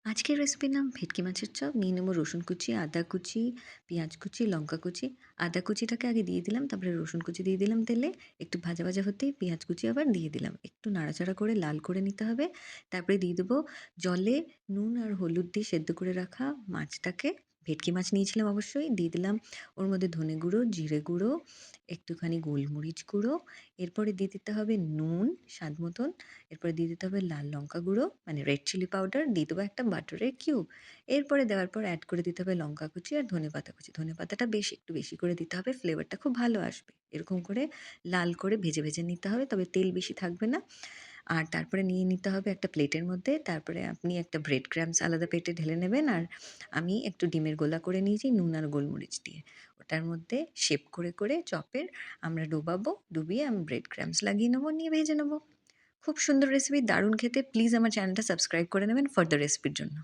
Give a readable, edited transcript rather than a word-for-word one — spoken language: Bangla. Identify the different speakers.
Speaker 1: আজকের রেসিপির নাম ভেটকি মাছের চপ। নিয়ে নেবো রসুন কুচি, আদা কুচি, পেঁয়াজ কুচি, লঙ্কা কুচি। আদা কুচিটাকে আগে দিয়ে দিলাম, তারপরে রসুন কুচি দিয়ে দিলাম তেলে। একটু ভাজা, ভাজা হতেই পেঁয়াজ কুচি আবার দিয়ে দিলাম। একটু নাড়াচাড়া করে লাল করে নিতে হবে। তারপরে দিয়ে দেবো জলে নুন আর হলুদ দিয়ে সেদ্ধ করে রাখা মাছটাকে, ভেটকি মাছ নিয়েছিলাম অবশ্যই। দিয়ে দিলাম ওর মধ্যে ধনে গুঁড়ো, জিরে গুঁড়ো, একটুখানি গোলমরিচ গুঁড়ো। এরপরে দিয়ে দিতে হবে নুন স্বাদ মতন। এরপরে দিয়ে দিতে হবে লাল লঙ্কা গুঁড়ো মানে রেড চিলি পাউডার, দিয়ে দেবো একটা বাটারের কিউব। এরপরে দেওয়ার পর অ্যাড করে দিতে হবে লঙ্কা কুচি আর ধনেপাতা কুচি। ধনেপাতাটা একটু বেশি করে দিতে হবে, ফ্লেভারটা খুব ভালো আসবে। এরকম করে লাল করে ভেজে, ভেজে নিতে হবে, তবে তেল বেশি থাকবে না। আর তারপরে নিয়ে নিতে হবে একটা প্লেটের মধ্যে। তারপরে আপনি একটা ব্রেড ক্রাম্বস আলাদা প্লেটে ঢেলে নেবেন। আর আমি একটু ডিমের গোলা করে নিয়েছি নুন আর গোলমরিচ দিয়ে। ওটার মধ্যে শেপ করে, করে চপের আমরা ডোবাবো। ডুবিয়ে আমি ব্রেড ক্রাম্বস লাগিয়ে নেবো, নিয়ে ভেজে নেবো। খুব সুন্দর রেসিপি, দারুণ খেতে। প্লিজ আমার চ্যানেলটা সাবস্ক্রাইব করে নেবেন ফার্দার রেসিপির জন্য।